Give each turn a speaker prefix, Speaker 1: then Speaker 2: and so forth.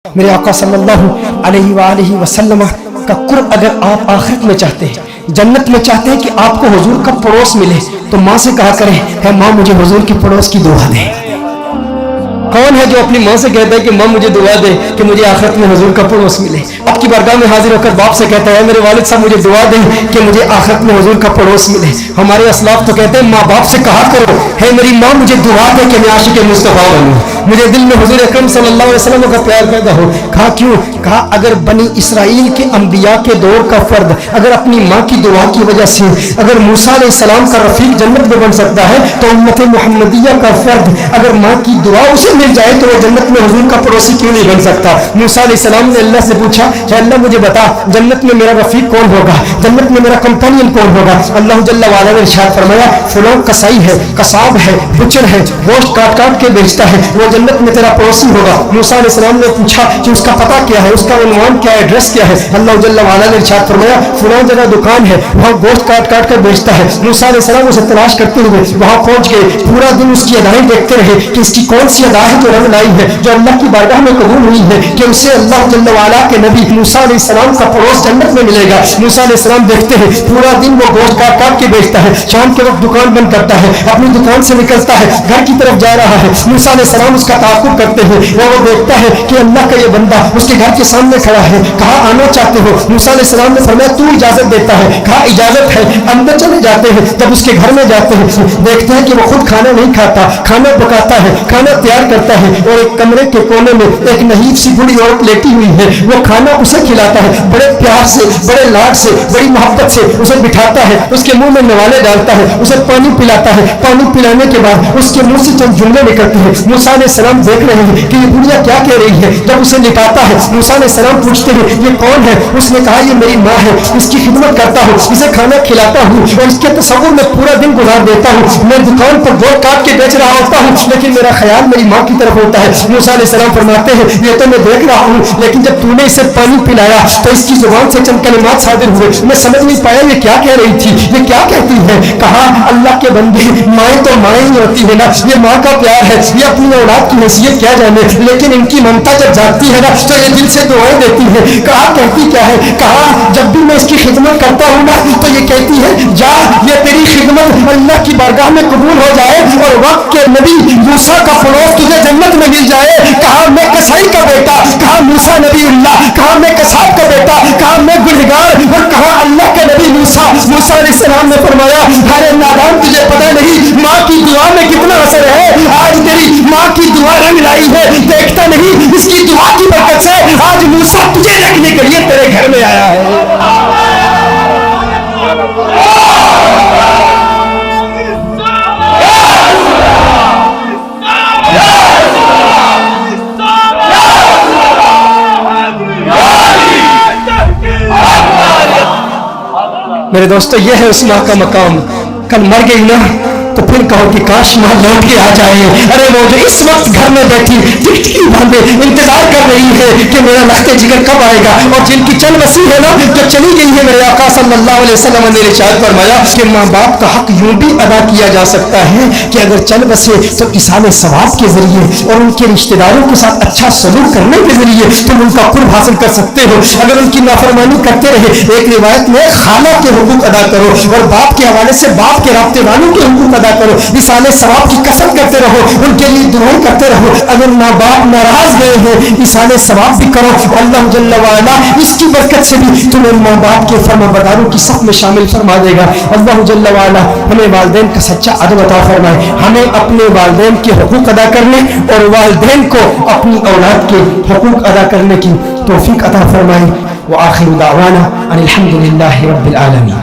Speaker 1: میرے آقا صلی اللہ علیہ وآلہ وسلم کا قرب اگر آپ آخرت میں چاہتے ہیں، جنت میں چاہتے ہیں کہ آپ کو حضور کا پڑوس ملے، تو ماں سے کہا کریں اے ماں مجھے حضور کی پڑوس کی دعا دے۔ کون ہے جو اپنی ماں سے کہتا ہے کہ ماں مجھے دعا دے کہ مجھے آخرت میں حضور کا پڑوس ملے؟ آپ کی بارگاہ میں حاضر ہو کر باپ سے کہتا ہے میرے والد صاحب مجھے دعا دیں کہ مجھے آخرت میں حضور کا پڑوس ملے۔ ہمارے اسلاف تو کہتے ہیں ماں باپ سے کہا کرو ہے میری ماں مجھے دعا دے کہ میں عاشق مصطفیٰ بنوں، مجھے دل میں حضور اکرم صلی اللہ علیہ وسلم کا پیار پیدا ہو۔ کہا کیوں؟ کہا اگر بنی اسرائیل کے انبیاء کے دور کا فرد اگر اپنی ماں کی دعا کی وجہ سے اگر موسیٰ علیہ السلام کا رفیق جنت میں بن سکتا ہے، تو امت محمدیہ کا فرد اگر ماں کی دعا اسے مل جائے تو وہ جنت میں حضور کا پڑوسی کیوں نہیں بن سکتا؟ موسیٰ علیہ السلام نے اللہ سے پوچھا کہ اللہ مجھے بتا جنت میں میرا رفیق کون ہوگا، جنت میں میرا کمپینین کون ہوگا؟ اللہ جل وعلا نے ارشاد فرمایا فلاں کسائی ہے، قصاب ہے، بچر ہے، گوشت کاٹ کاٹ کے بیچتا ہے، وہ جنت میں تیرا پڑوسی ہوگا۔ موسیٰ علیہ السلام نے پوچھا کہ اس کا پتہ کیا ہے، اس کا عنوان کیا ہے، ایڈریس کیا ہے؟ اللہ جل وعلا نے ارشاد فرمایا فلاں جگہ دکان ہے، وہاں گوشت کاٹ کاٹ کر بیچتا ہے۔ موسیٰ علیہ السلام اسے تلاش کرتے ہوئے وہاں پہنچ گئے، پورا دن اس کی ادائیں دیکھتے رہے کہ اس کی کون سی ادا ہے جو رنگ لائی ہے، جو اللہ کی بارگاہ میں قبول ہوئی ہے کہ اسے اللہ جل وعلا کے نبی موسیٰ علیہ السلام کا پڑوس جنت میں ملے گا۔ موسیٰ علیہ السلام دیکھتے ہیں پورا دن وہ گوشت کاٹ کاٹ کے بیچتا ہے، شام کے وقت دکان بند کرتا ہے، اپنی دکان سے نکلتا ہے، گھر کی طرف جا رہا ہے۔ موسیٰ علیہ السلام اس کا تعاقب کرتے ہیں، وہ دیکھتا ہے کہ اللہ کا یہ بندہ اس کے گھر کے سامنے کھڑا ہے۔ کہا آنا چاہتے ہو؟ موسیٰ علیہ السلام نے فرمایا تو اجازت دیتا ہے؟ کہا اجازت ہے۔ اندر چلے جاتے ہیں، جب اس کے گھر میں جاتے ہیں دیکھتے ہیں کہ وہ خود کھانا نہیں کھاتا، کھانا پکاتا ہے، کھانا تیار کرتا ہے، اور ایک کمرے کے کونے میں ایک نحیف سی بوڑھی عورت لیٹی ہوئی ہے، وہ کھانا اسے کھلاتا ہے، بڑے پیار سے، بڑے لاڈ سے، بڑی محبت سے اسے بٹھاتا ہے، اس کے منہ میں نوالے ڈالتا ہے، اسے پانی پلاتا ہے۔ پانی پلانے کے بعد اس کے منہ سے چند جملے نکلتے ہیں۔ موسیٰ علیہ السلام دیکھ رہے ہیں کہ یہ بڑھیا کیا کہہ رہی ہے۔ جب اسے لٹاتا ہے موسیٰ علیہ السلام پوچھتے ہیں یہ کون ہے؟ اس نے کہا یہ میری ماں ہے، اس کی خدمت کرتا ہوں، اسے کھانا کھلاتا ہوں اور اس کے تصور میں پورا دن گزار دیتا ہوں۔ میں دکان پر گوشت کاٹ کے بیچ رہا ہوتا ہوں لیکن میرا خیال میری ماں کی طرف ہوتا ہے۔ موسیٰ علیہ السلام فرماتے ہیں یہ تو میں دیکھ رہا ہوں، لیکن جب تو نے اسے پانی پلایا تو اس کی زبان سے چند کلمات صادر ہوئے، میں سمجھ نہیں پایا یہ کیا کہہ رہی تھی، یہ کیا کہتی ہے۔ کہا اللہ کے بندے مائیں تو مائیں ہی ہوتی ہے نا، یہ ماں کا پیار ہے، یہ اپنی اولاد کی حیثیت کیا جانے، لیکن ان کی ممتا جب جاگتی ہے نا تو یہ دل سے دعائیں دیتی ہے۔ کہا کہتی کیا ہے؟ کہا جب بھی میں اس کی خدمت کرتا ہوں نا تو یہ کہتی ہے جا یہ تیری خدمت اللہ کی بارگاہ میں قبول ہو جائے اور وقت کے نبی موسیٰ کا پڑوس تجھے جنت میں مل جائے۔ کہا میں کسائی کا بیٹا، کہا موسیٰ نبی اللہ، کہا میں قصاب کا بیٹا، کہا میں گنہگار، اور کہا اللہ کے نبی موسیٰ۔ موسیٰ علیہ السلام نے فرمایا ارے نادان تجھے پتہ نہیں ماں کی دعا میں کتنا اثر ہے، آج تیری ماں کی دعا رنگ لائی ہے، دیکھتا نہیں اس کی دعا کی برکت سے آج موسیٰ تجھے دیکھنے کے لیے تیرے گھر میں آیا ہے۔ میرے دوستو یہ ہے اس ماں کا مقام۔ کل مر گئی نا تو پھر کہو کہ کاش ماں لوٹ کے آ جائے۔ ارے وہ جو اس وقت گھر میں بیٹھی ٹکٹکی باندھے انتظار کر رہی ہے کہ میرا لخت جگر کب آئے گا، اور جن کی چل بسی ہے نا جو چلی گئی ہے، میرے آقا صلی اللہ علیہ وسلم نے ارشاد فرمایا کہ ماں باپ کا حق یوں بھی ادا کیا جا سکتا ہے کہ اگر چل بسے تو ایصال ثواب کے ذریعے اور ان کے رشتہ داروں کے ساتھ اچھا سلوک کرنے کے ذریعے تم ان کا قرب حاصل کر سکتے ہو۔ اگر ان کی نافرمانی کرتے رہے، ایک روایت میں خالہ کے حقوق ادا کرو اور باپ کے حوالے سے باپ کے رابطے والوں کے حقوق ادا کرو، ایصال ثواب کی کثرت کرتے رہو، ان کے لیے دعائیں کرتے رہو۔ اگر ماں باپ ناراض گئے ہیں ایصال ثواب بھی کرو، اللہ جل وعلا اس کی برکت سے بھی تمہیں ماں باپ کے فرما برداروں کی صف میں شامل فرما دے گا۔ اللہ جل وعلا ہمیں والدین کا سچا ادب عطا فرمائے، ہمیں اپنے والدین کے حقوق ادا کرنے اور والدین کو اپنی اولاد کے حقوق ادا کرنے کی توفیق عطا فرمائے۔ وآخر دعوانا ان الحمد للہ رب العالمین۔